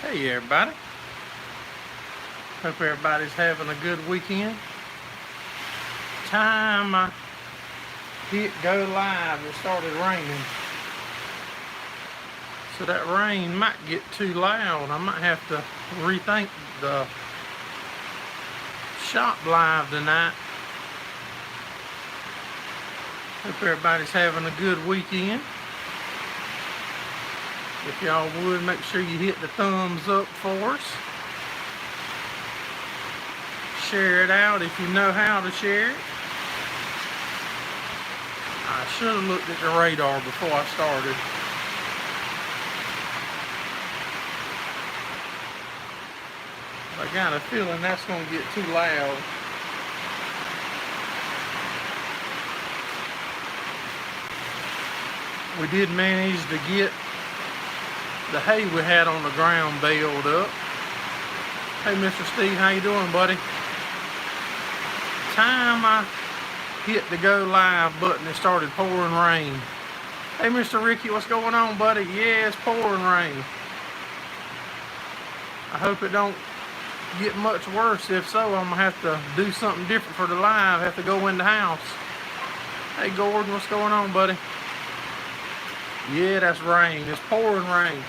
Hey everybody, hope everybody's having a good weekend. Time I hit go live, it started raining. So that rain might get too loud. I might have to rethink the shop live tonight. Hope everybody's having a good weekend. If y'all would, make sure you hit the thumbs up for us. Share it out if you know how to share it. I should have looked at the radar before I started. I got a feeling that's going to get too loud. We did manage to get the hay we had on the ground baled up. Hey Mr. Steve, how you doing, buddy? Time I hit the go live button, it started pouring rain. Hey Mr. Ricky, what's going on, buddy? Yeah, it's pouring rain. I hope it don't get much worse. If so, I'm gonna have to do something different for the live. Have to go in the house. Hey Gordon, what's going on, buddy? Yeah, that's rain. It's pouring rain.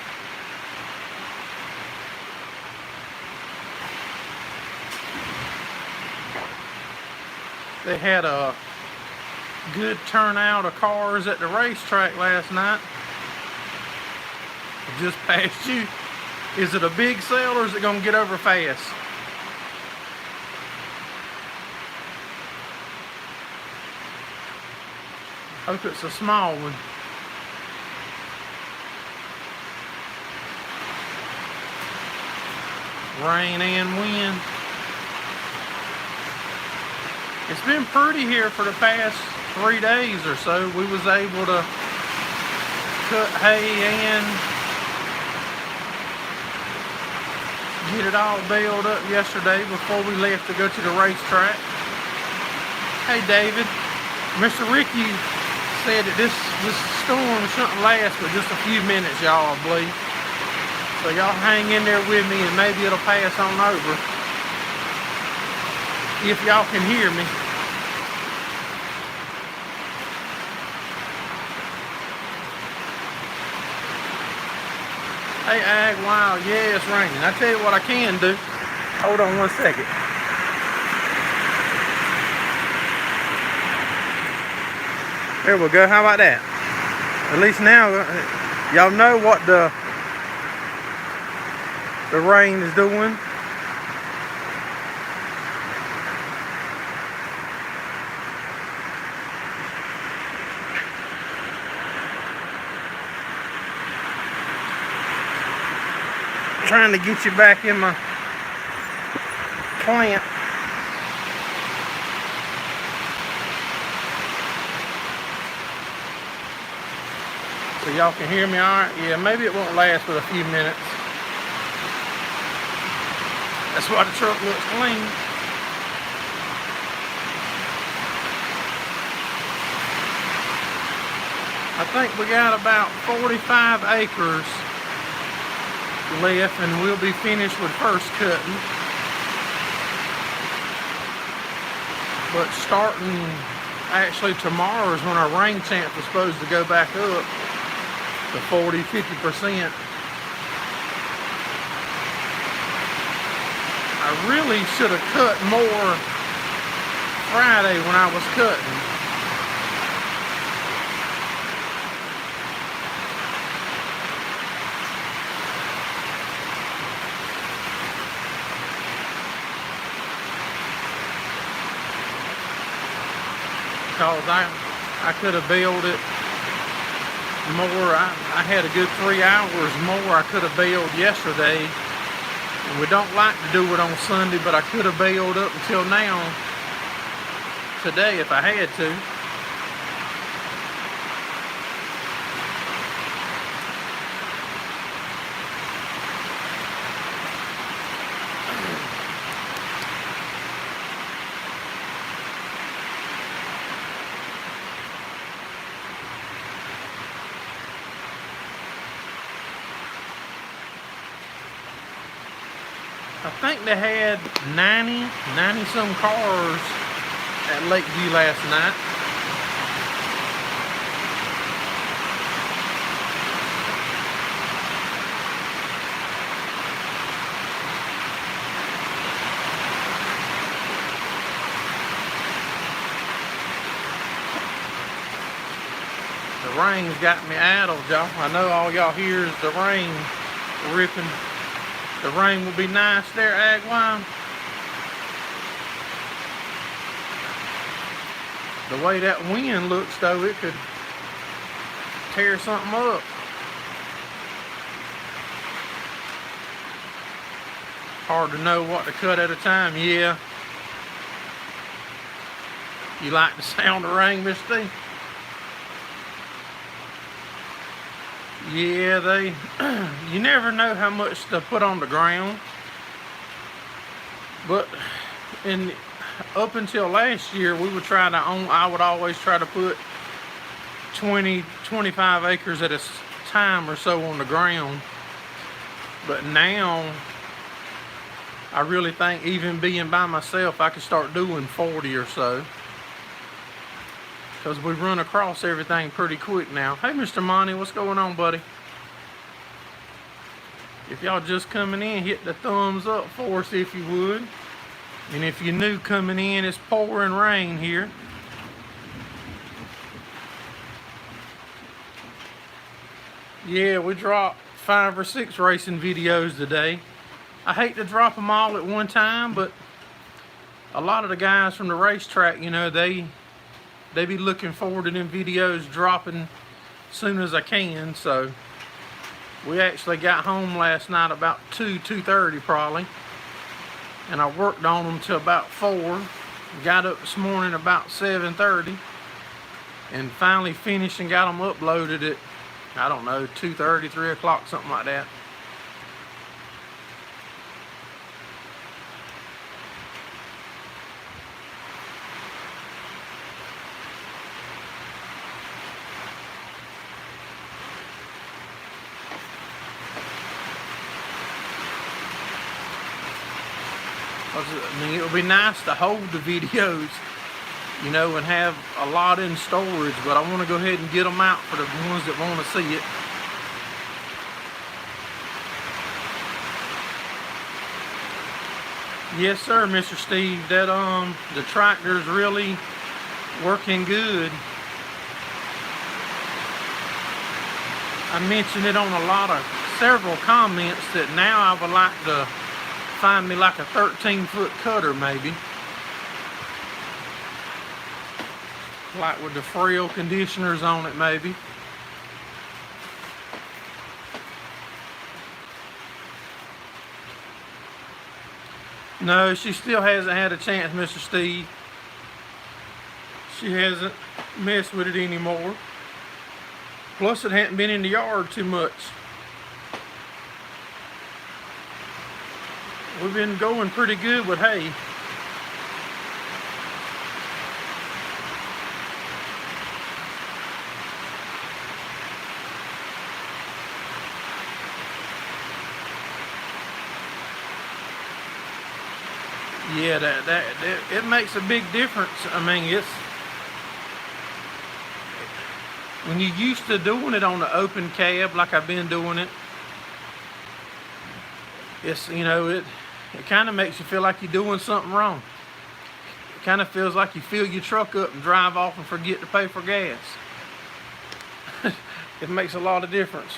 They had a good turnout of cars at the racetrack last night. Just past you. Is it a big sale or is it gonna get over fast? Hope it's a small one. Rain and wind. It's been pretty here for the past 3 days or so. We was able to cut hay and get it all baled up yesterday before we left to go to the racetrack. Hey David, Mr. Ricky said that this storm shouldn't last but just a few minutes, y'all, I believe. So y'all hang in there with me and maybe it'll pass on over. If y'all can hear me. Hey Ag, wow, yeah, it's raining. I tell you what I can do. Hold on one second. There we go, how about that? At least now, y'all know what the rain is doing. Trying to get you back in my plant. So y'all can hear me all right? Yeah, maybe it won't last but a few minutes. That's why the truck looks clean. I think we got about 45 acres left and we'll be finished with first cutting. But starting actually tomorrow is when our rain chance is supposed to go back up to 40-50%. I really should have cut more Friday when I was cutting. Because I could have baled it more. I had a good 3 hours more I could have baled yesterday. And we don't like to do it on Sunday, but I could have baled up until now today if I had to. I think they had 90 some cars at Lakeview last night. The rain's got me addled, y'all. I know all y'all hear is the rain ripping. The rain will be nice there, Agwine. The way that wind looks, though, it could tear something up. Hard to know what to cut at a time. Yeah. You like the sound of rain, Miss Steve? Yeah, you never know how much to put on the ground. But up until last year, I would always try to put 20, 25 acres at a time or so on the ground. But now, I really think even being by myself, I could start doing 40 or so. Because we run across everything pretty quick now. Hey, Mr. Monty, what's going on, buddy? If y'all just coming in, hit the thumbs up for us if you would. And if you're new coming in, it's pouring rain here. Yeah, we dropped 5 or 6 racing videos today. I hate to drop them all at one time, but a lot of the guys from the racetrack, you know, they be looking forward to them videos dropping as soon as I can. So we actually got home last night about 2:30 probably, and I worked on them till about 4. Got up this morning about 7:30 and finally finished and got them uploaded at, I don't know, 2:30, 3 o'clock, something like that. I mean, it would be nice to hold the videos, you know, and have a lot in storage, but I want to go ahead and get them out for the ones that want to see it. Yes, sir, Mr. Steve. That the tractor's really working good. I mentioned it on several comments that now I would like to find me like a 13-foot cutter, maybe, like with the frail conditioners on it, maybe. No, she still hasn't had a chance, Mr. Steve. She hasn't messed with it anymore. Plus, it hadn't been in the yard too much. We've been going pretty good with hay. Yeah, it makes a big difference. I mean, it's when you're used to doing it on the open cab like I've been doing it. It's, you know, it kind of makes you feel like you're doing something wrong. It kind of feels like you fill your truck up and drive off and forget to pay for gas. It makes a lot of difference.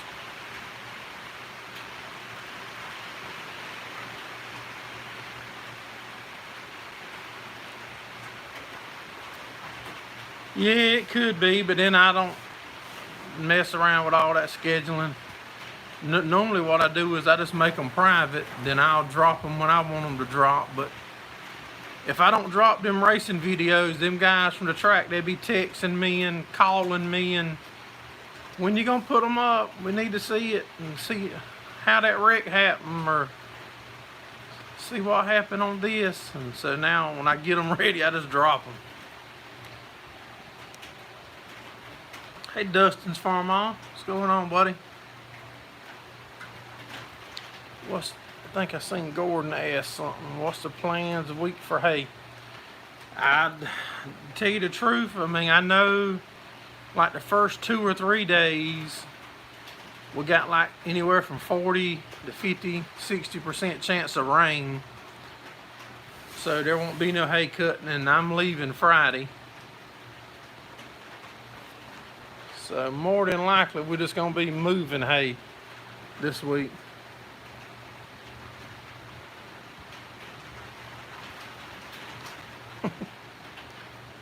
Yeah, it could be, but then I don't mess around with all that scheduling. Normally what I do is I just make them private, then I'll drop them when I want them to drop. But if I don't drop them racing videos, them guys from the track, they be texting me and calling me and, when you gonna put them up? We need to see it and see how that wreck happened, or see what happened on this. And so now when I get them ready, I just drop them. Hey, Dustin's Farm On. What's going on, buddy? I think I seen Gordon ask something. What's the plans a week for hay? I'd tell you the truth. I mean, I know like the first 2 or 3 days we got like anywhere from 40 to 50, 60% chance of rain. So there won't be no hay cutting, and I'm leaving Friday. So more than likely we're just gonna be moving hay this week.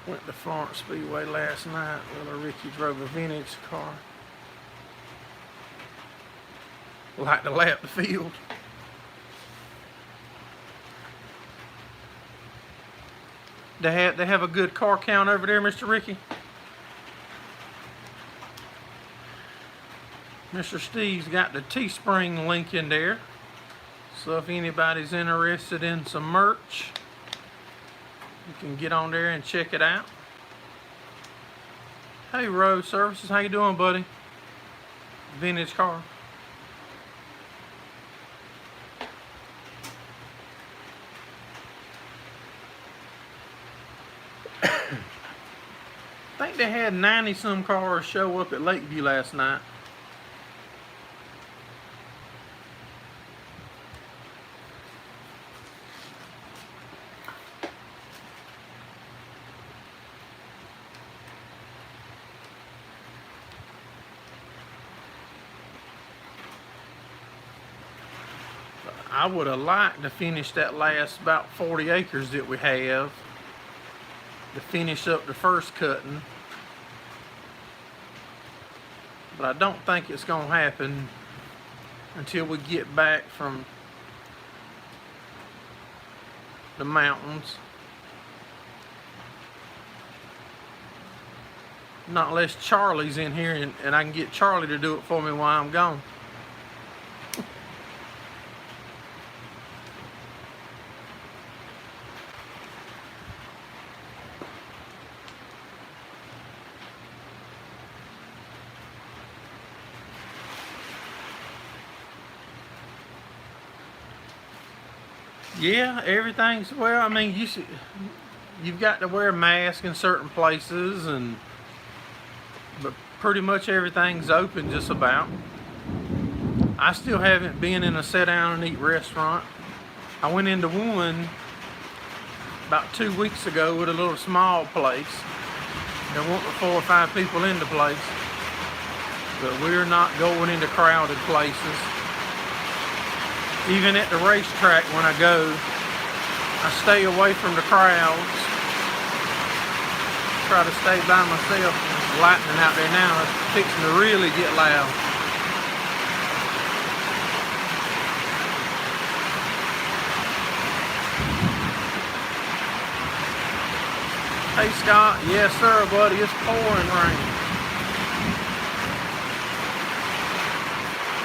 Went to Florence Speedway last night. Little Ricky drove a vintage car. Like to lap the field. They have a good car count over there, Mr. Ricky? Mr. Steve's got the Teespring link in there. So if anybody's interested in some merch, you can get on there and check it out. Hey, Road Services, how you doing, buddy? Vintage car. I think they had 90-some cars show up at Lakeview last night. I would have liked to finish that last about 40 acres that we have, to finish up the first cutting, but I don't think it's going to happen until we get back from the mountains. Not unless Charlie's in here and I can get Charlie to do it for me while I'm gone. Yeah, everything's, well, I mean, you've got to wear a mask in certain places, but pretty much everything's open just about. I still haven't been in a sit down and eat restaurant. I went into one about 2 weeks ago with a little small place. There weren't 4 or 5 people in the place, but we're not going into crowded places. Even at the racetrack when I go, I stay away from the crowds. Try to stay by myself. It's lightning out there now. It's fixing to really get loud. Hey Scott, yes sir buddy, it's pouring rain.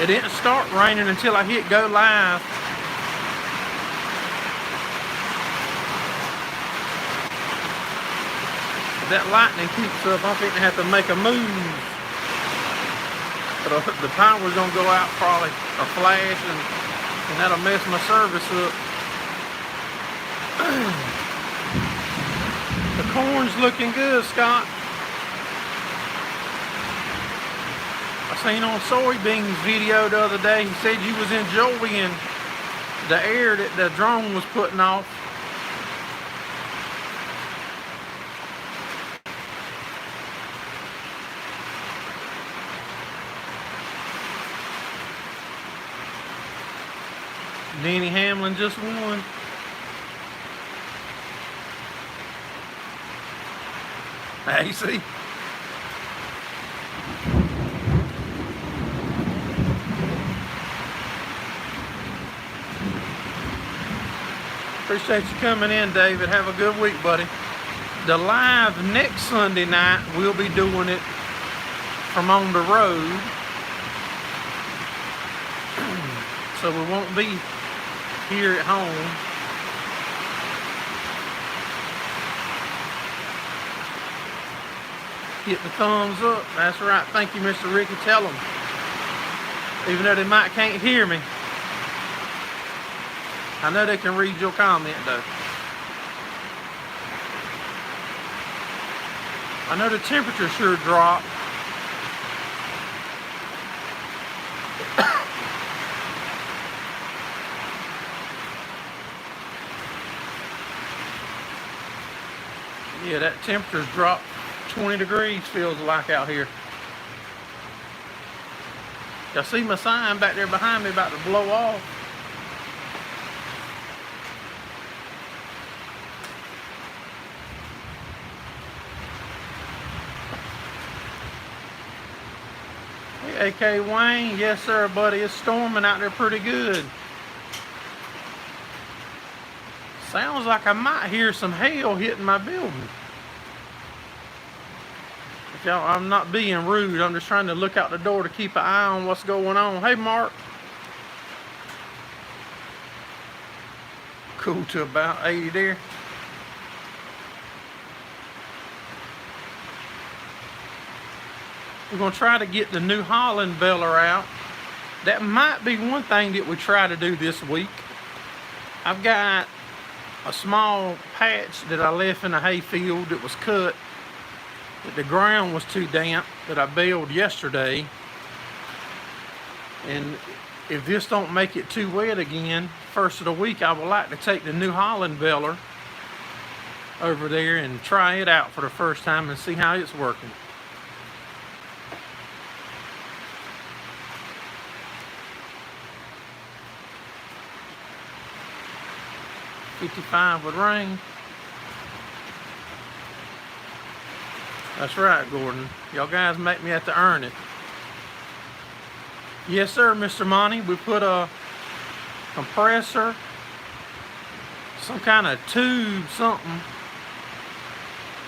It didn't start raining until I hit go live. If that lightning keeps up, I think they have to make a move. The power's gonna go out probably, or flash, and that'll mess my service up. The corn's looking good, Scott. I seen on soybeans video the other day, he said you was enjoying the air that the drone was putting off. Denny Hamlin just won. Hey, see? Appreciate you coming in, David. Have a good week, buddy. The live next Sunday night, we'll be doing it from on the road. So we won't be here at home. Hit the thumbs up. That's right. Thank you, Mr. Ricky. Tell them. Even though they can't hear me. I know they can read your comment though. I know the temperature sure dropped. Yeah, that temperature's dropped 20 degrees, feels like, out here. Y'all see my sign back there behind me about to blow off? Hey, AK Wayne, yes sir, buddy, it's storming out there pretty good. Sounds like I might hear some hail hitting my building. If y'all, I'm not being rude, I'm just trying to look out the door to keep an eye on what's going on. Hey Mark. Cool to about 80 there. We're going to try to get the New Holland baler out. That might be one thing that we try to do this week. I've got a small patch that I left in a hay field that was cut, that the ground was too damp, that I baled yesterday. And if this don't make it too wet again, first of the week, I would like to take the New Holland baler over there and try it out for the first time and see how it's working. $55 with rain. That's right, Gordon. Y'all guys make me have to earn it. Yes, sir, Mr. Monty. We put a compressor, some kind of tube, something.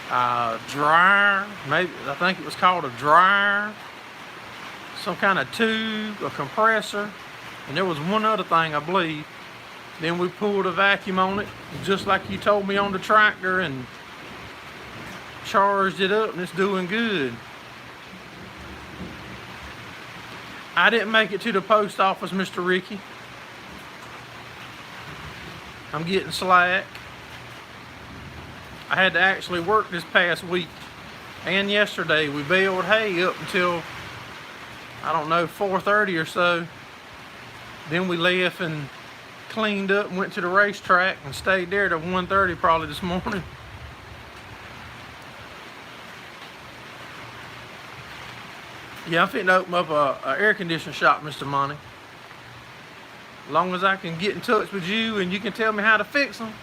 Dryer, maybe, I think it was called a dryer. Some kind of tube, a compressor, and there was one other thing, I believe. Then we pulled a vacuum on it, just like you told me on the tractor, and charged it up, and it's doing good. I didn't make it to the post office, Mr. Ricky. I'm getting slack. I had to actually work this past week and yesterday. We baled hay up until, I don't know, 4:30 or so. Then we left and cleaned up and went to the racetrack and stayed there till 1:30 probably this morning. Yeah, I'm fitting to open up a air conditioning shop, Mr. Monty. As long as I can get in touch with you and you can tell me how to fix them,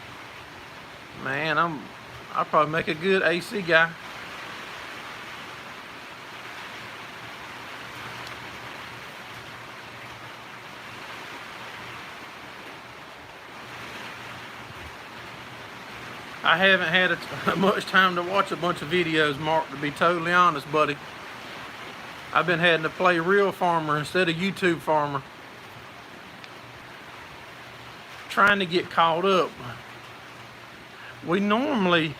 man, I'll probably make a good AC guy. I haven't had much time to watch a bunch of videos, Mark, to be totally honest, buddy. I've been having to play real farmer instead of YouTube farmer. Trying to get caught up. We normally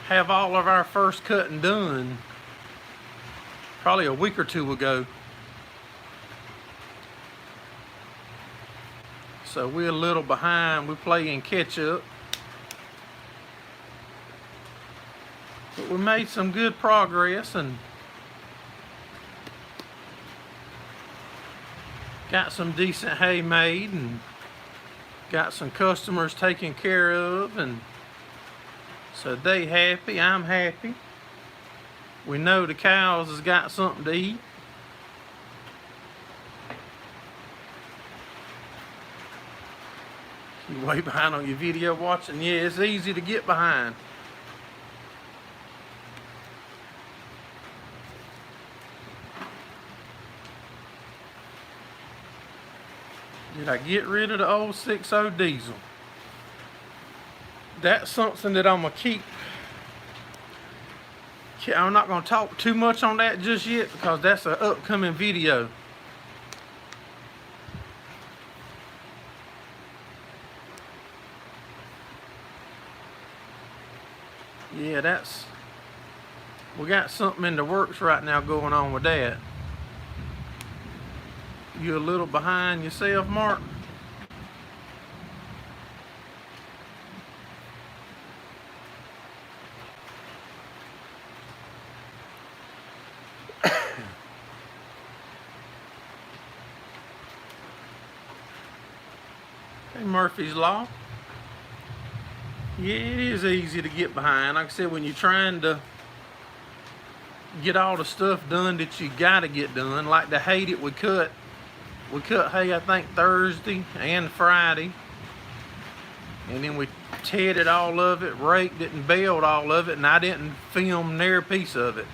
have all of our first cutting done probably a week or two ago. So we're a little behind. We're playing catch up. But we made some good progress and got some decent hay made and got some customers taken care of, and so they happy, I'm happy. We know the cows has got something to eat. You way behind on your video watching? Yeah, it's easy to get behind. Did I get rid of the old 6.0 diesel? That's something that I'm going to keep. I'm not going to talk too much on that just yet because that's an upcoming video. Yeah, we got something in the works right now going on with that. You a little behind yourself, Mark? Hey, Murphy's Law. Yeah, it is easy to get behind. Like I said, when you're trying to get all the stuff done that you gotta get done, like the hay that we cut. We cut hay, I think, Thursday and Friday. And then we tedded all of it, raked it, and baled all of it, and I didn't film near a piece of it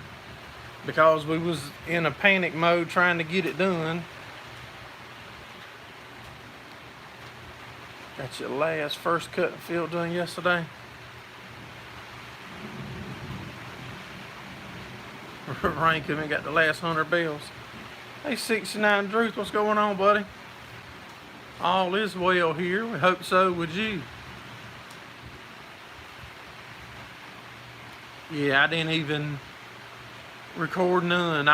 because we was in a panic mode trying to get it done. Got your last first cut field done yesterday. Rain come and got the last 100 bales. Hey, 69 Druth, what's going on, buddy? All is well here. We hope so with you. Yeah, I didn't even record none.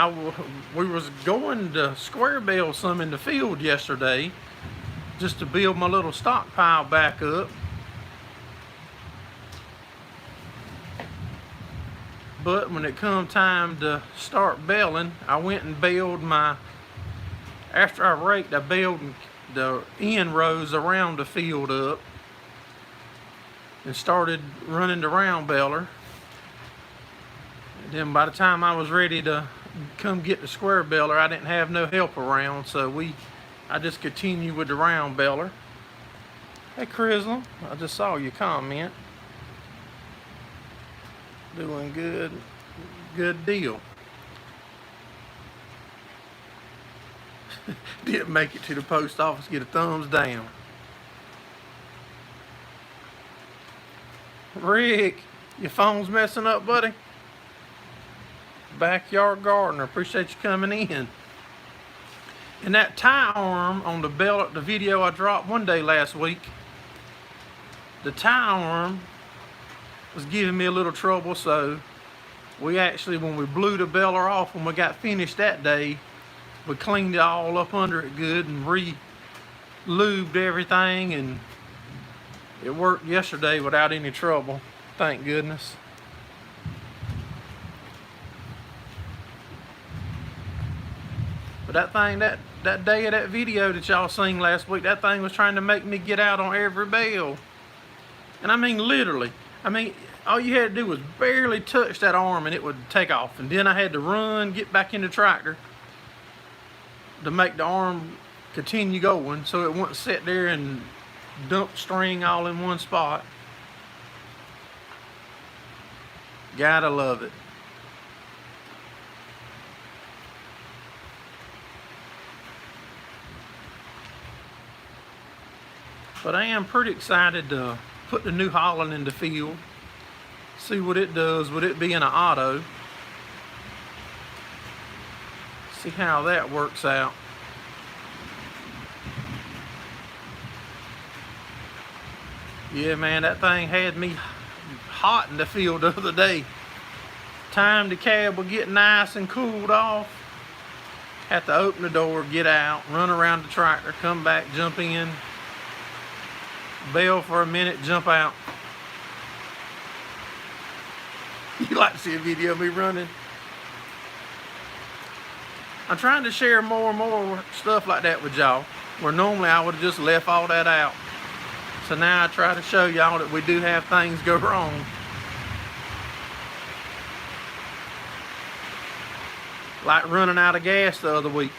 We was going to square bale some in the field yesterday just to build my little stockpile back up. But when it come time to start baling, I went and baled after I raked, I baled the end rows around the field up and started running the round baler. And then by the time I was ready to come get the square baler, I didn't have no help around, so I just continued with the round baler. Hey, Crislin, I just saw your comment. Doing good. Good deal. Didn't make it to the post office, get a thumbs down. Rick, your phone's messing up, buddy. Backyard gardener, appreciate you coming in. And that tie arm on the belt, the video I dropped one day last week, the tie arm was giving me a little trouble, so we actually, when we blew the beller off, when we got finished that day, we cleaned it all up under it good and re-lubed everything, and it worked yesterday without any trouble, thank goodness. But that thing, that day of that video that y'all seen last week, that thing was trying to make me get out on every bale. And I mean literally. I mean, all you had to do was barely touch that arm and it would take off. And then I had to run, get back in the tractor to make the arm continue going so it wouldn't sit there and dump string all in one spot. Gotta love it. But I am pretty excited to put the New Holland in the field. See what it does with it being an auto. See how that works out. Yeah, man, that thing had me hot in the field the other day. Time the cab would get nice and cooled off. Had to open the door, get out, run around the tractor, come back, jump in, bale for a minute, jump out. You like to see a video of me running? I'm trying to share more and more stuff like that with y'all, where normally I would have just left all that out. So now I try to show y'all that we do have things go wrong. Like running out of gas the other week.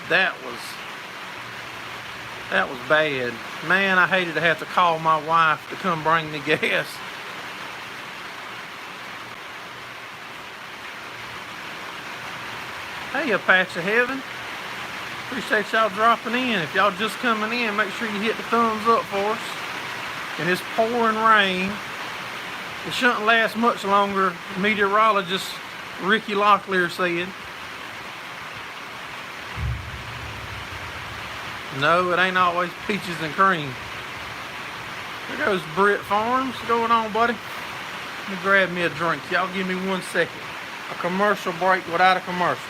That was bad. Man, I hated to have to call my wife to come bring me gas. Hey, Apache Heaven. Appreciate y'all dropping in. If y'all just coming in, make sure you hit the thumbs up for us. And it's pouring rain. It shouldn't last much longer, meteorologist Ricky Locklear said. No, it ain't always peaches and cream. There goes Britt Farms. What's going on, buddy? Let me grab me a drink. Y'all give me 1 second. A commercial break without a commercial.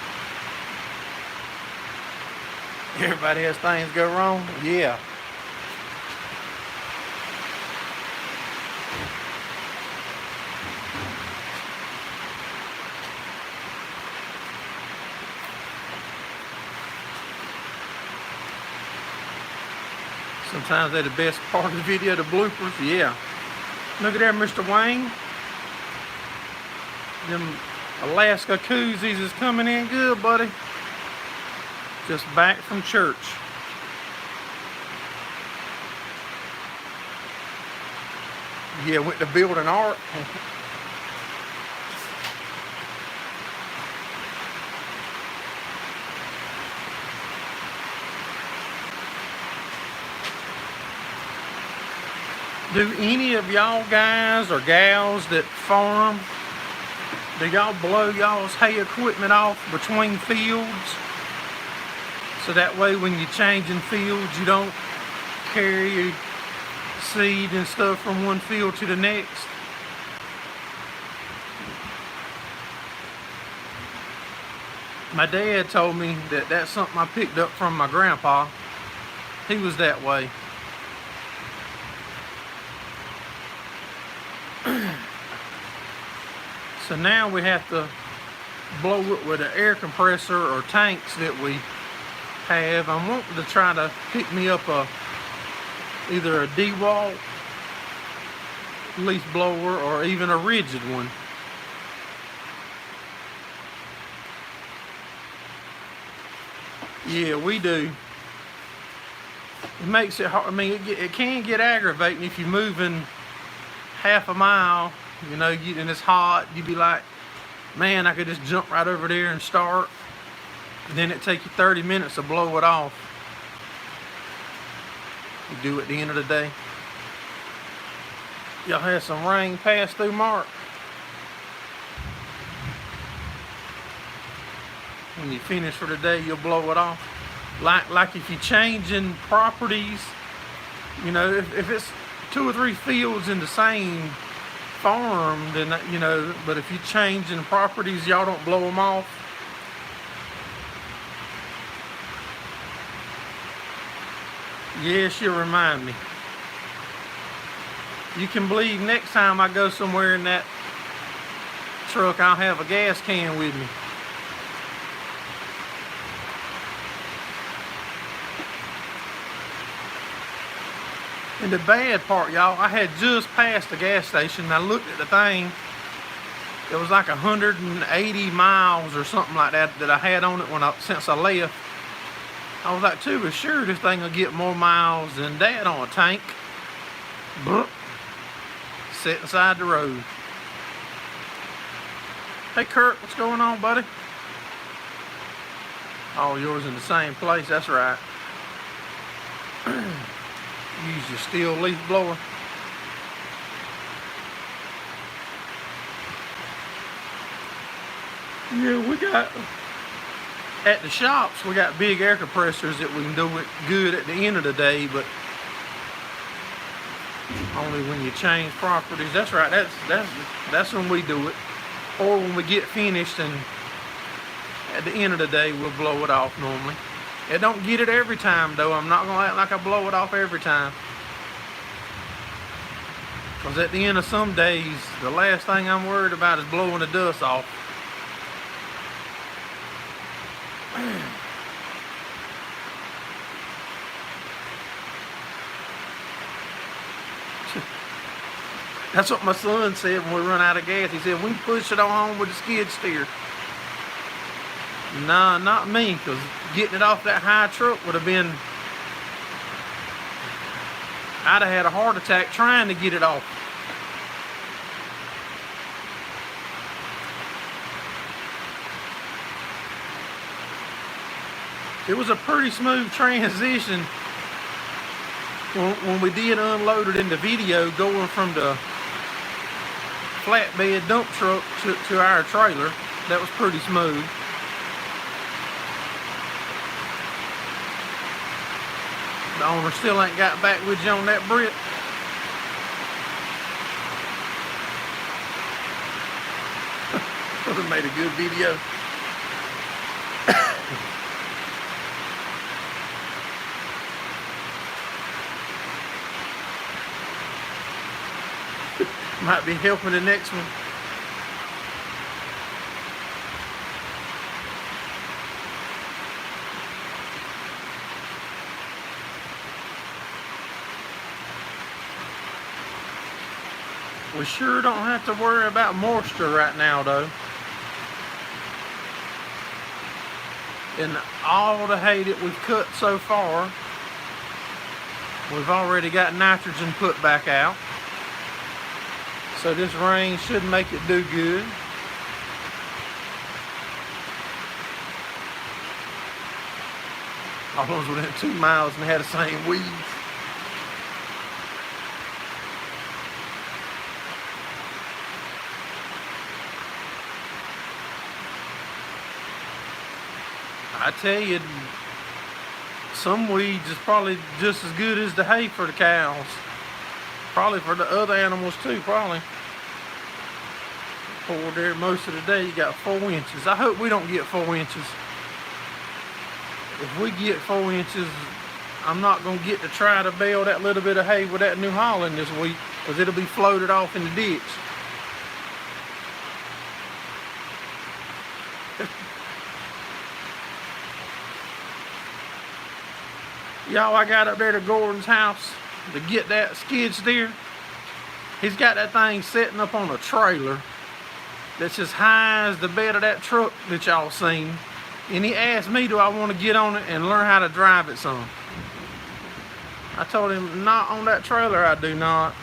Everybody has things go wrong? Yeah. Sometimes they're the best part of the video, the bloopers. Yeah. Look at there, Mr. Wayne. Them Alaska koozies is coming in good, buddy. Just back from church. Yeah, went to build an ark. Do any of y'all guys or gals that farm, do y'all blow y'all's hay equipment off between fields? So that way when you're changing fields, you don't carry seed and stuff from one field to the next. My dad told me that that's something I picked up from my grandpa. He was that way. So now we have to blow it with an air compressor or tanks that we have. I'm wanting to try to pick me up either a DeWalt leaf blower or even a rigid one. Yeah, we do. It makes it hard. I mean, it can get aggravating if you're moving half a mile, you know, and it's hot. You'd be like, man, I could just jump right over there and start. And then it take you 30 minutes to blow it off. You do it at the end of the day. Y'all had some rain pass through, Mark? When you finish for the day, you'll blow it off. Like if you're changing properties, you know, if it's 2 or 3 fields in the same farm, then, you know, but if you're changing properties, y'all don't blow them off. Yes, you remind me. You can believe next time I go somewhere in that truck, I'll have a gas can with me. And the bad part, y'all, I had just passed the gas station and I looked at the thing. It was like 180 miles or something like that I had on it since I left. I was like, too sure this thing will get more miles than that on a tank. Blup. Set inside the road. Hey Kurt, what's going on, buddy? All yours in the same place, that's right. Use your steel leaf blower. Yeah, we got, at the shops, we got big air compressors that we can do it good at the end of the day, but only when you change properties. That's right, that's when we do it. Or when we get finished and at the end of the day, we'll blow it off normally. It don't get it every time though. I'm not gonna act like I blow it off every time. Because at the end of some days, the last thing I'm worried about is blowing the dust off. That's what my son said when we run out of gas. He said, we can push it on home with the skid steer. Nah, not me, because getting it off that high truck would have been, I'd have had a heart attack trying to get it off. It was a pretty smooth transition when we did unload it in the video, going from the flatbed dump truck to our trailer. That was pretty smooth. The owner still ain't got back with you on that Brit. Would have made a good video. Might be helping the next one. We sure don't have to worry about moisture right now though. And all the hay that we've cut so far, we've already got nitrogen put back out. So this rain should make it do good. Almost within 2 miles and had the same weeds. I tell you, some weeds is probably just as good as the hay for the cows. Probably for the other animals too, probably. Poured there most of the day, you got 4 inches. I hope we don't get 4 inches. If we get 4 inches, I'm not going to get to try to bale that little bit of hay with that New Holland this week, because it'll be floated off in the ditch. Y'all, I got up there to Gordon's house to get that skid steer. He's got that thing sitting up on a trailer that's as high as the bed of that truck that y'all seen. And he asked me, do I want to get on it and learn how to drive it some? I told him, not on that trailer, I do not.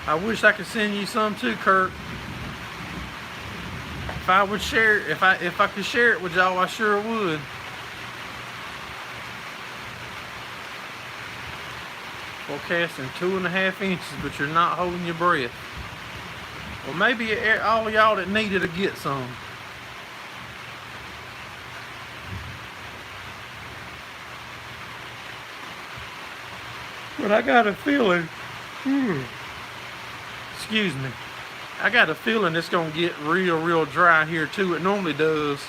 I wish I could send you some too, Kurt. If I would share it, if I could share it with y'all, I sure would. Forecasting 2.5 inches, but you're not holding your breath. Well, maybe all y'all that needed to get some. But I got a feeling, excuse me, I got a feeling it's going to get real dry here too. It normally does.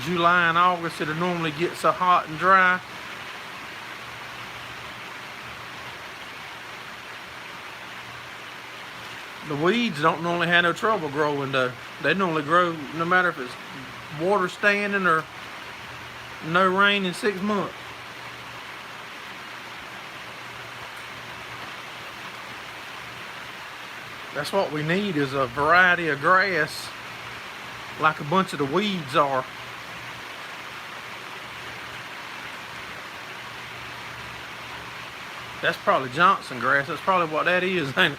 July and August, it'll normally get so hot and dry. The weeds don't normally have no trouble growing though. They normally grow no matter if it's water standing or no rain in 6 months. That's what we need, is a variety of grass like a bunch of the weeds are. That's probably Johnson grass. That's probably what that is, ain't it?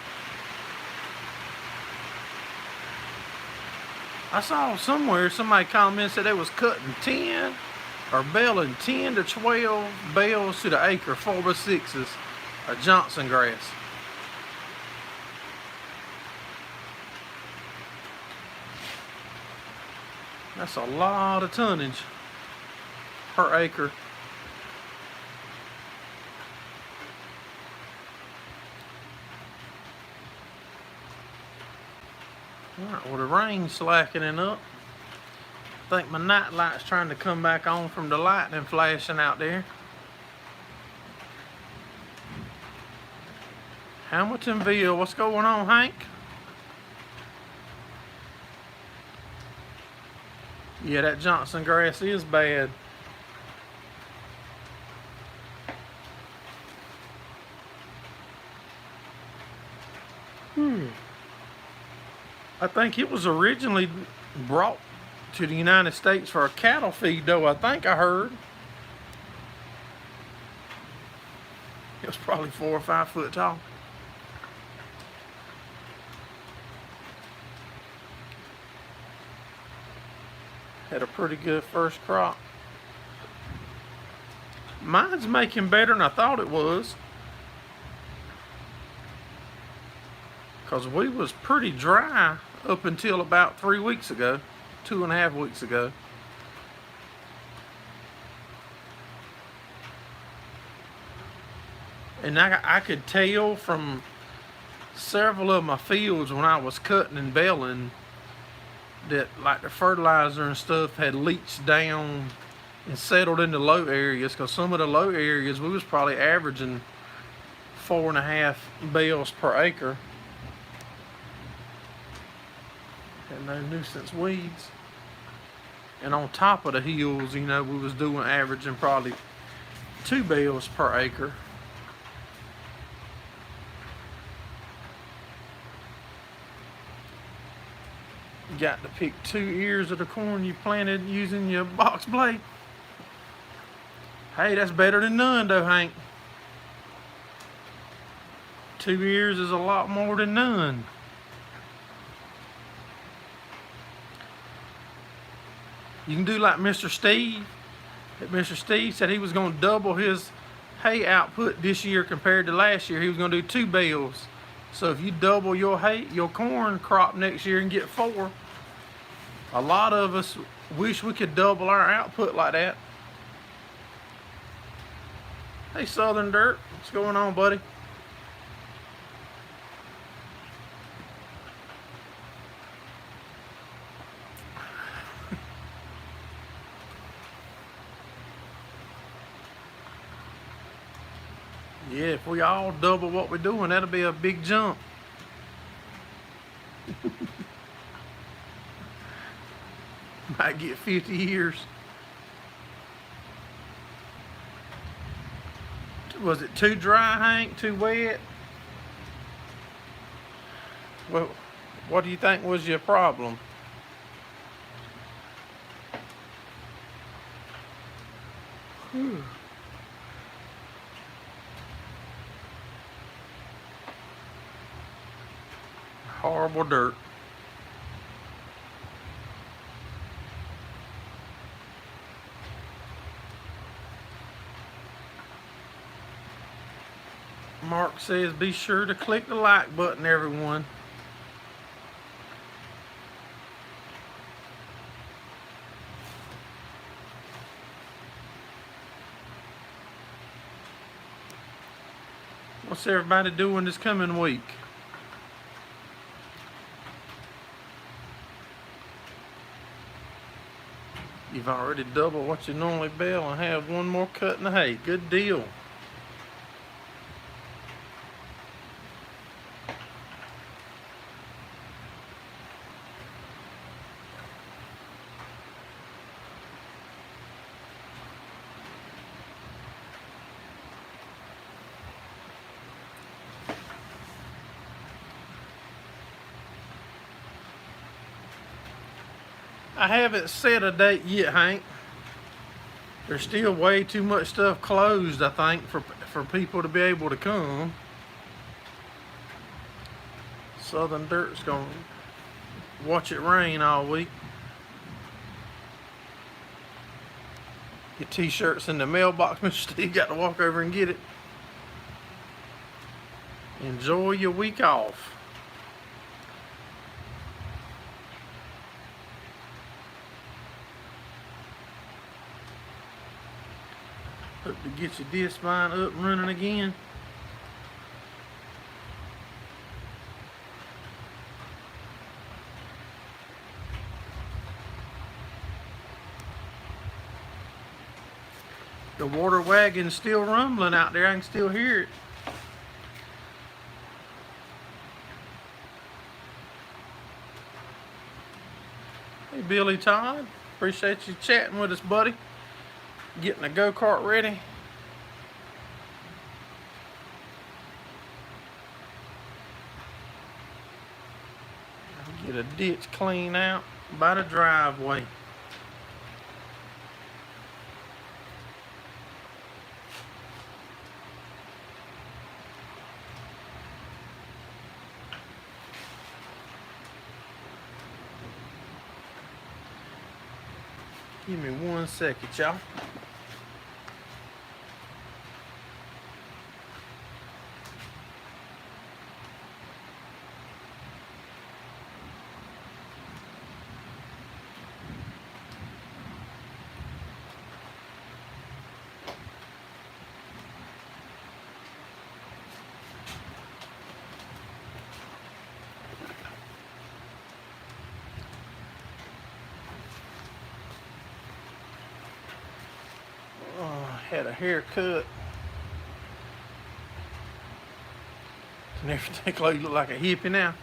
I saw somewhere somebody commented said they was cutting 10 or baling 10 to 12 bales to the acre, 4x6s of Johnson grass. That's a lot of tonnage per acre. Alright, well the rain's slackening up. I think my night light's trying to come back on from the lightning flashing out there. Hamiltonville, what's going on, Hank? Yeah, that Johnson grass is bad. I think it was originally brought to the United States for a cattle feed though, I think I heard. It was probably 4 or 5 foot tall. Had a pretty good first crop. Mine's making better than I thought it was, because we was pretty dry up until about 3 weeks ago, 2.5 weeks ago. And I could tell from several of my fields when I was cutting and baling that like the fertilizer and stuff had leached down and settled into low areas, because some of the low areas we was probably averaging 4.5 bales per acre. Had no nuisance weeds. And on top of the hills, you know, we was doing averaging probably 2 bales per acre. You got to pick 2 ears of the corn you planted using your box blade. Hey, that's better than none though, Hank. 2 ears is a lot more than none. You can do like Mr. Steve. Mr. Steve said he was going to double his hay output this year compared to last year. He was going to do 2 bales. So if you double your hay, your corn crop next year and get 4, a lot of us wish we could double our output like that. Hey, Southern Dirt, what's going on, buddy? Yeah, if we all double what we're doing, that'll be a big jump. Might get 50 years. Was it too dry, Hank? Too wet? Well, what do you think was your problem? Whew. Horrible dirt. Mark says be sure to click the like button, everyone. What's everybody doing this coming week? You've already doubled what you normally bale and have 1 more cut in the hay. Good deal. I haven't set a date yet, Hank. There's still way too much stuff closed, I think, for people to be able to come. Southern Dirt's gonna watch it rain all week. Your t-shirt's in the mailbox, Mr. Steve. Got to walk over and get it. Enjoy your week off. Hope to get your disc line up and running again. The water wagon's still rumbling out there. I can still hear it. Hey, Billy Todd. Appreciate you chatting with us, buddy. Getting the go-kart ready. Get a ditch clean out by the driveway. Give me 1 second, y'all. Had a haircut and everything. Like, look like a hippie now.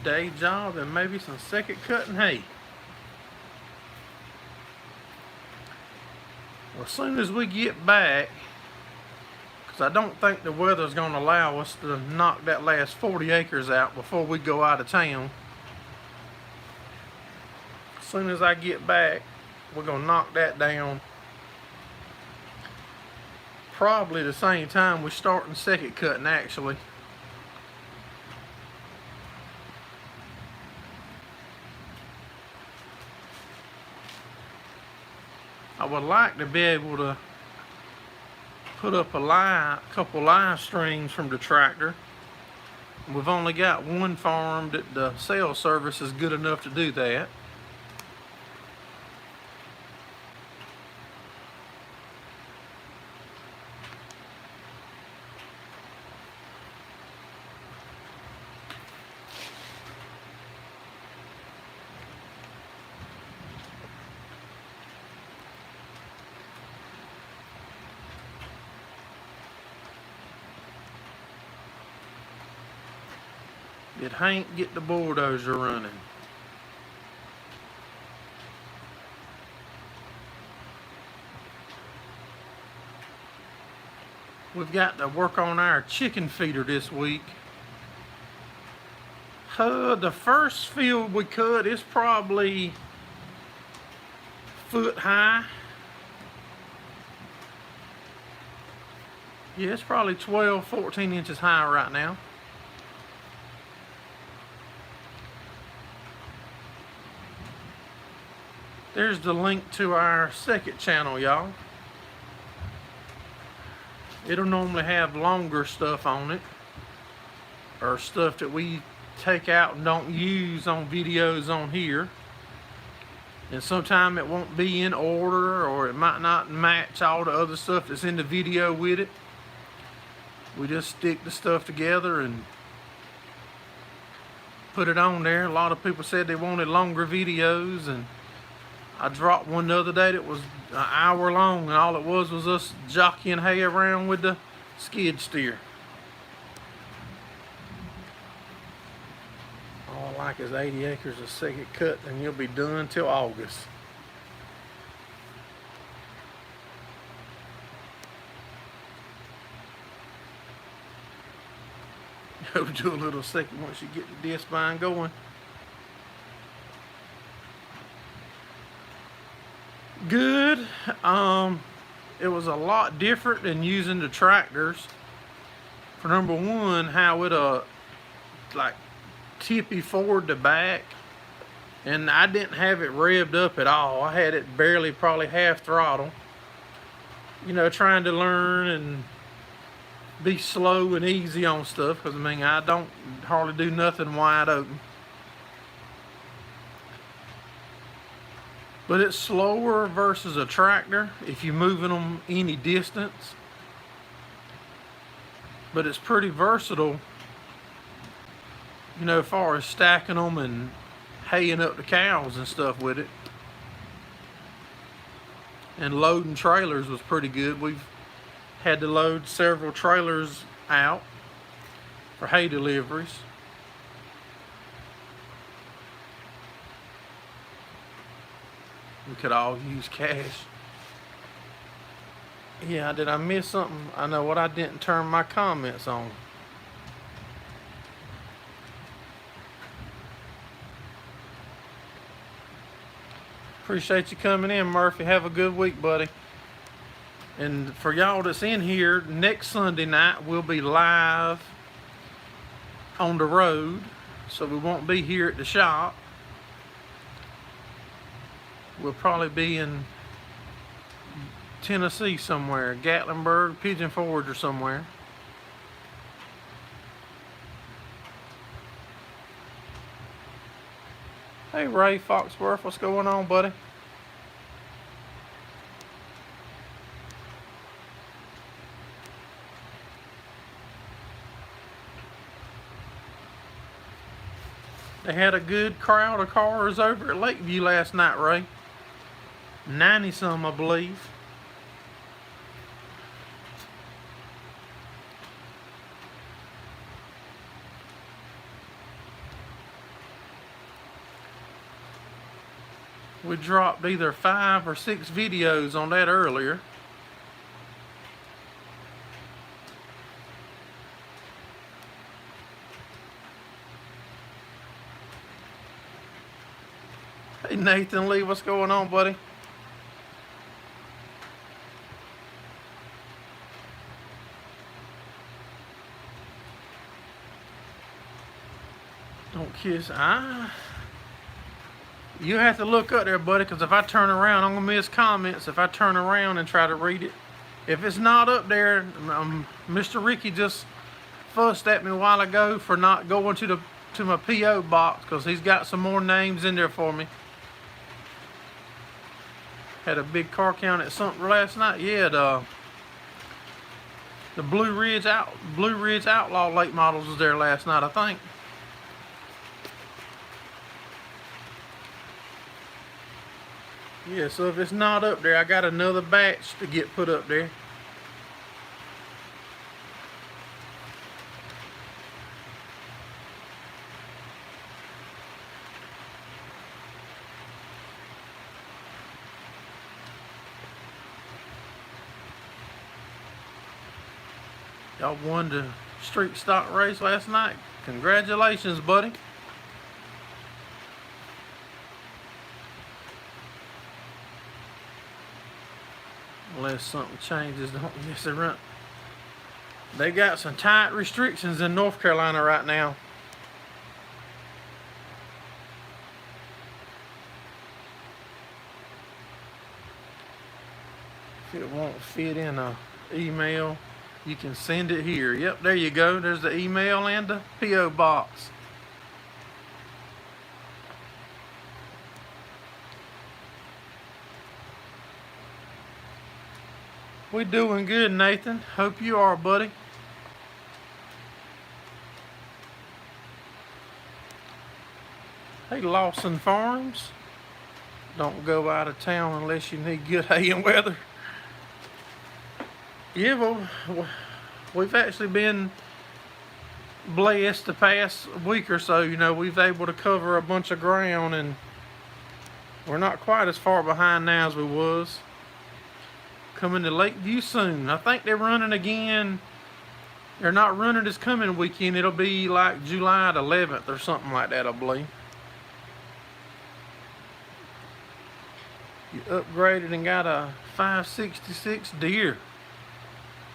Day job and maybe some second cutting hay. As soon as we get back, because I don't think the weather's going to allow us to knock that last 40 acres out before we go out of town. As soon as I get back, we're going to knock that down. Probably the same time we're starting second cutting, actually. I would like to be able to put up a couple live streams from the tractor. We've only got one farm that the cell service is good enough to do that. Did Hank get the bulldozer running? We've got to work on our chicken feeder this week. The first field we cut is probably foot high. Yeah, it's probably 12, 14 inches high right now. There's the link to our second channel, y'all. It'll normally have longer stuff on it, or stuff that we take out and don't use on videos on here. And sometimes it won't be in order, or it might not match all the other stuff that's in the video with it. We just stick the stuff together and put it on there. A lot of people said they wanted longer videos, and I dropped one the other day that was an hour long, and all it was us jockeying hay around with the skid steer. All I like is 80 acres of second cut, and you'll be done till August. Go do a little second once you get the disc spine going. Good. It was a lot different than using the tractors. For number one, how it like tippy forward to back, and I didn't have it revved up at all. I had it barely, probably half throttle. You know, trying to learn and be slow and easy on stuff, because I mean, I don't hardly do nothing wide open. But it's slower versus a tractor if you're moving them any distance. But it's pretty versatile, you know, as far as stacking them and haying up the cows and stuff with it. And loading trailers was pretty good. We've had to load several trailers out for hay deliveries. We could all use cash. Yeah, did I miss something? I know what I didn't turn my comments on. Appreciate you coming in, Murphy. Have a good week, buddy. And for y'all that's in here, next Sunday night we'll be live on the road, so we won't be here at the shop. We'll probably be in Tennessee somewhere, Gatlinburg, Pigeon Forge or somewhere. Hey Ray Foxworth, what's going on, buddy? They had a good crowd of cars over at Lakeview last night, Ray. 90 some, I believe. We dropped either 5 or 6 videos on that earlier. Hey, Nathan Lee, what's going on, buddy? Don't kiss. You have to look up there, buddy, because if I turn around, I'm going to miss comments if I turn around and try to read it. If it's not up there, Mr. Ricky just fussed at me a while ago for not going to my P.O. box because he's got some more names in there for me. Had a big car count at something last night. Yeah, the Blue Ridge Outlaw late models was there last night, I think. Yeah, so if it's not up there, I got another batch to get put up there. Y'all won the street stock race last night. Congratulations, buddy. Unless something changes, don't mess around. They got some tight restrictions in North Carolina right now. If it won't fit in a email, you can send it here. Yep, there you go. There's the email and the P.O. box. We doing good, Nathan. Hope you are, buddy. Hey, Lawson Farms. Don't go out of town unless you need good hay and weather. Yeah, well, we've actually been blessed the past week or so. You know, we've able to cover a bunch of ground, and we're not quite as far behind now as we was. Coming to Lakeview soon. I think they're running again. They're not running this coming weekend. It'll be like July the 11th or something like that, I believe. You upgraded and got a 566 deer.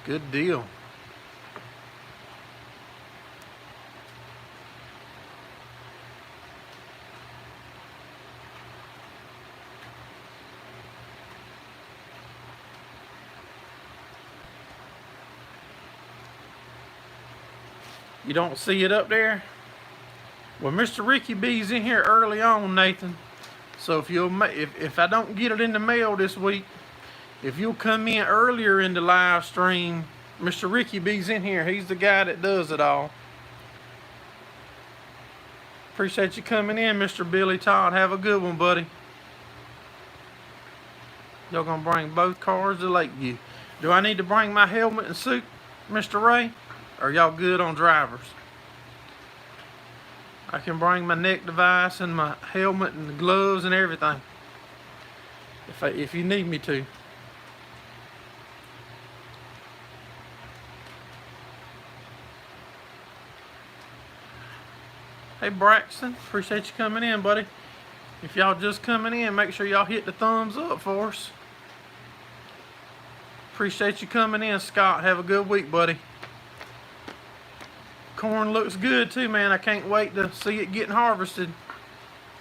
Good deal. You don't see it up there? Well, Mr. Ricky B's in here early on, Nathan. So if I don't get it in the mail this week, if you'll come in earlier in the live stream, Mr. Ricky B's in here. He's the guy that does it all. Appreciate you coming in, Mr. Billy Todd. Have a good one, buddy. Y'all gonna bring both cars to Lakeview. Do I need to bring my helmet and suit, Mr. Ray? Or y'all good on drivers? I can bring my neck device and my helmet and the gloves and everything. If you need me to. Hey Braxton, appreciate you coming in, buddy. If y'all just coming in, make sure y'all hit the thumbs up for us. Appreciate you coming in, Scott. Have a good week, buddy. Corn looks good too, man. I can't wait to see it getting harvested.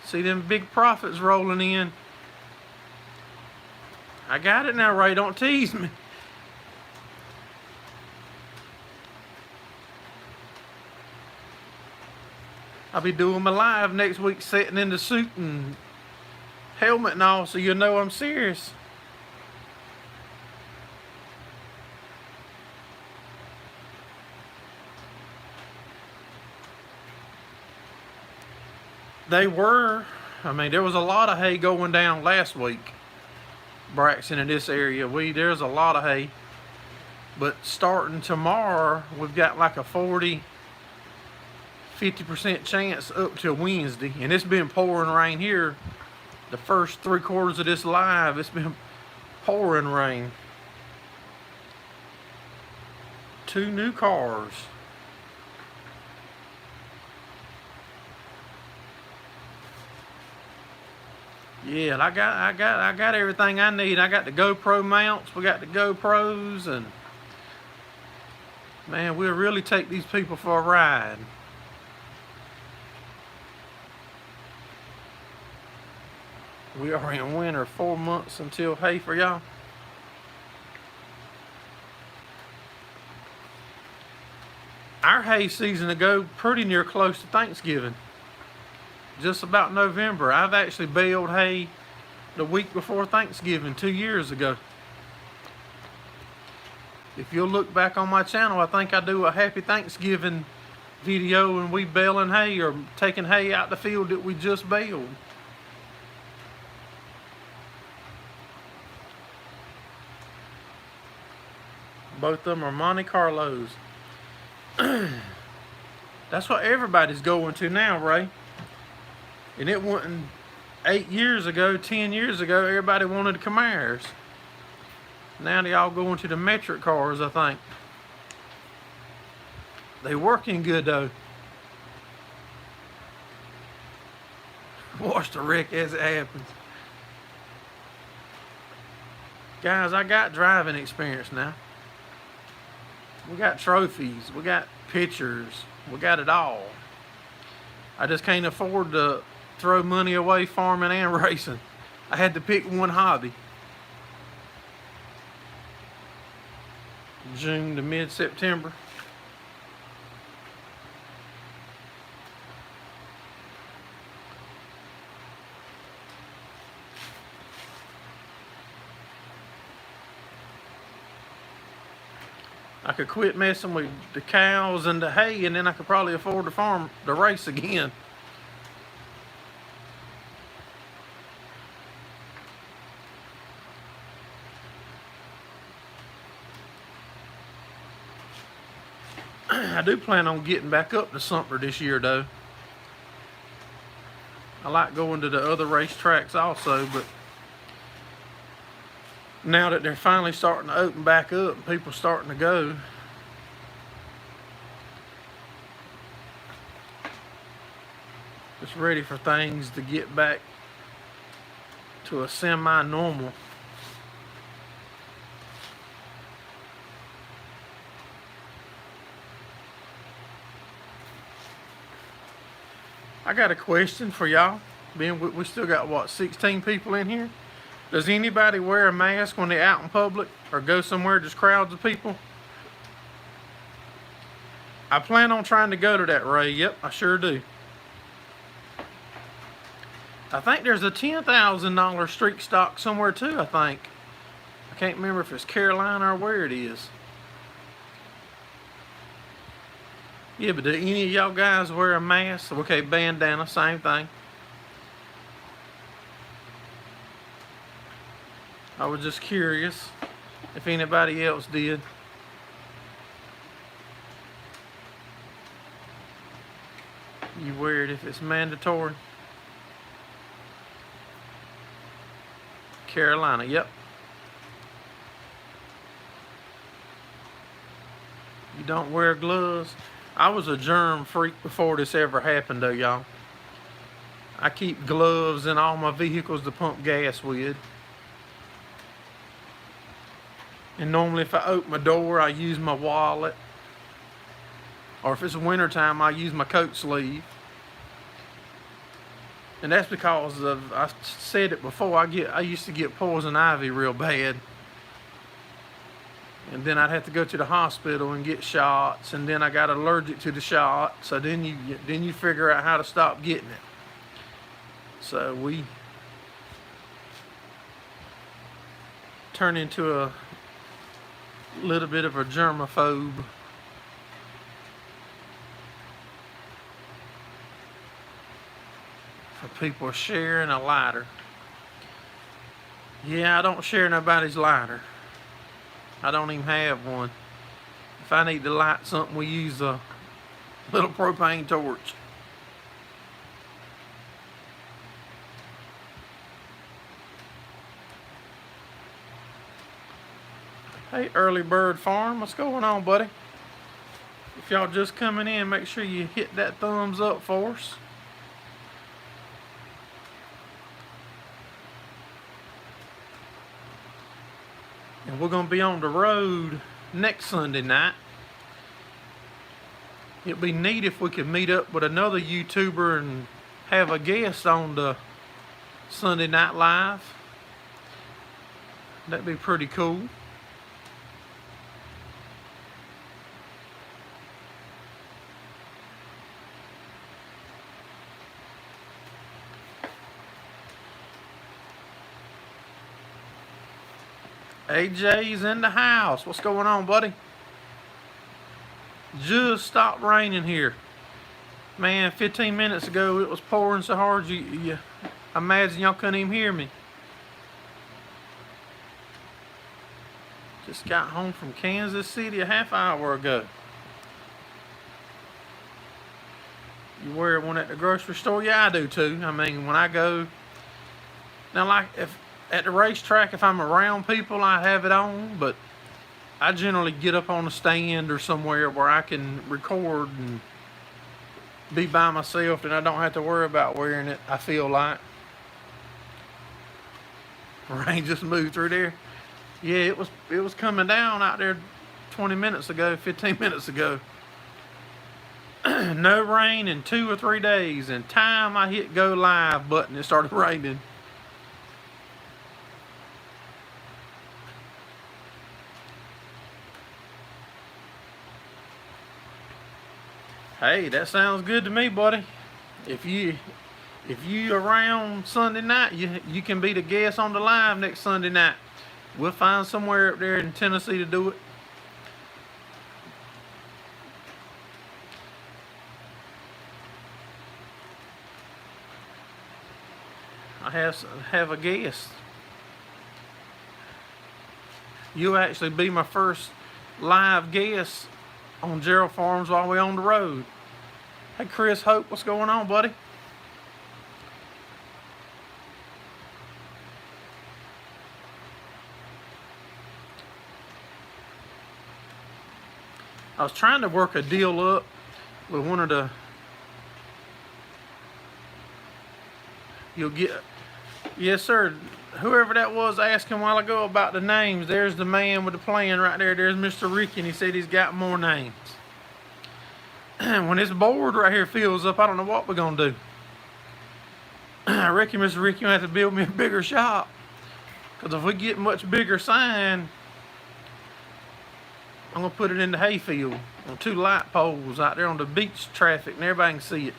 See them big profits rolling in. I got it now, Ray. Don't tease me. I'll be doing my live next week, sitting in the suit and helmet and all, so you'll know I'm serious. They were. I mean, there was a lot of hay going down last week, Braxton, in this area. There's a lot of hay. But starting tomorrow, we've got like a 50% chance up till Wednesday. And it's been pouring rain here. The first 3/4 of this live, it's been pouring rain. 2 new cars. Yeah, I got everything I need. I got the GoPro mounts. We got the GoPros, and man, we'll really take these people for a ride. We are in winter, 4 months until hay for y'all. Our hay season to go pretty near close to Thanksgiving. Just about November. I've actually baled hay the week before Thanksgiving 2 years ago. If you'll look back on my channel, I think I do a Happy Thanksgiving video and we baling hay or taking hay out the field that we just baled. Both of them are Monte Carlos. That's what everybody's going to now, Ray. And it wasn't 8 years ago, 10 years ago, everybody wanted Camaros. Now they all going to the metric cars, I think. They working good though. Watch the wreck as it happens. Guys, I got driving experience now. We got trophies, we got pictures, we got it all. I just can't afford to throw money away farming and racing. I had to pick one hobby. June to mid-September. I could quit messing with the cows and the hay, and then I could probably afford to farm the race again. I do plan on getting back up to Sumter this year though. I like going to the other racetracks also, but now that they're finally starting to open back up and people starting to go, just ready for things to get back to a semi-normal. I got a question for y'all. Being we still got what, 16 people in here? Does anybody wear a mask when they're out in public or go somewhere just crowds of people? I plan on trying to go to that, Ray. Yep, I sure do. I think there's a $10,000 streak stock somewhere too, I think. I can't remember if it's Carolina or where it is. Yeah, but do any of y'all guys wear a mask? Okay, bandana, same thing. I was just curious if anybody else did. You wear it if it's mandatory. Carolina, yep. You don't wear gloves. I was a germ freak before this ever happened though, y'all. I keep gloves in all my vehicles to pump gas with. And normally if I open my door, I use my wallet. Or if it's winter time, I use my coat sleeve. And that's because of, I said it before, I used to get poison ivy real bad. And then I'd have to go to the hospital and get shots, and then I got allergic to the shot. So then you figure out how to stop getting it. So we turn into a little bit of a germaphobe. For people sharing a lighter. Yeah, I don't share nobody's lighter. I don't even have one. If I need to light something, we use a little propane torch. Hey, Early Bird Farm, what's going on, buddy? If y'all just coming in, make sure you hit that thumbs up for us. And we're going to be on the road next Sunday night. It'd be neat if we could meet up with another YouTuber and have a guest on the Sunday Night Live. That'd be pretty cool. AJ's in the house. What's going on, buddy? Just stopped raining here. Man, 15 minutes ago it was pouring so hard you imagine y'all couldn't even hear me. Just got home from Kansas City a half hour ago. You wear one at the grocery store? Yeah, I do too. I mean, when I go, now like if at the racetrack, if I'm around people, I have it on, but I generally get up on a stand or somewhere where I can record and be by myself, and I don't have to worry about wearing it, I feel like. Rain just moved through there. Yeah, it was coming down out there 20 minutes ago, 15 minutes ago. No rain in 2 or 3 days, and time I hit go live button, it started raining. Hey, that sounds good to me, buddy. If you around Sunday night, you can be the guest on the live next Sunday night. We'll find somewhere up there in Tennessee to do it. I have a guest. You'll actually be my first live guest on Gerraldfarms while we're on the road. Hey Chris Hope, what's going on, buddy? I was trying to work a deal up with one of the, you'll get, yes sir, whoever that was asking a while ago about the names, there's the man with the plan right there. There's Mr. Ricky, and he said he's got more names. When this board right here fills up, I don't know what we're going to do. I reckon Mr. Ricky will have to build me a bigger shop. Because if we get much bigger sign, I'm going to put it in the hayfield on 2 light poles out there on the beach traffic, and everybody can see it.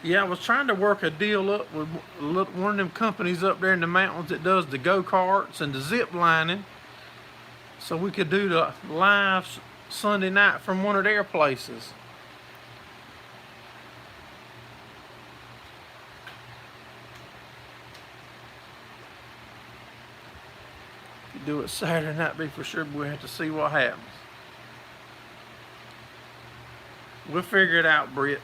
Yeah, I was trying to work a deal up with one of them companies up there in the mountains that does the go-karts and the zip lining, so we could do the live Sunday night from one of their places. If you do it Saturday night, be for sure, but we'll have to see what happens. We'll figure it out, Britt.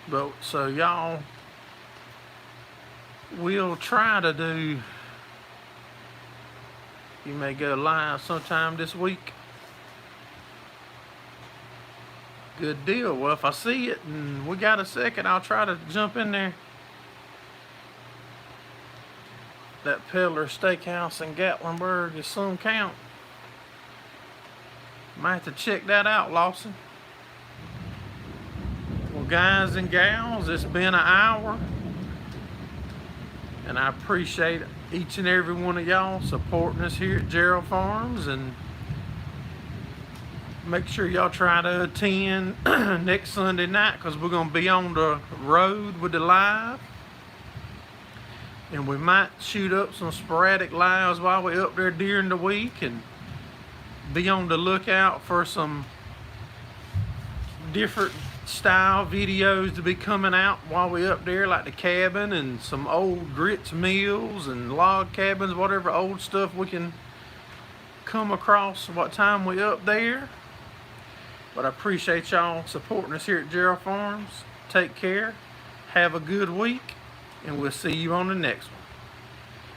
But so y'all, we'll try to do, you may go live sometime this week. Good deal. Well, if I see it and we got a second, I'll try to jump in there. That Peddler Steakhouse in Gatlinburg is some count. Might have to check that out, Lawson. Well, guys and gals, it's been an hour, and I appreciate each and every one of y'all supporting us here at Gerraldfarms, and make sure y'all try to attend next Sunday night, because we're going to be on the road with the live, and we might shoot up some sporadic lives while we're up there during the week, and be on the lookout for some different style videos to be coming out while we up there, like the cabin and some old grits mills and log cabins, whatever old stuff we can come across what time we up there. But I appreciate y'all supporting us here at Gerald Farms. Take care, have a good week, and we'll see you on the next one.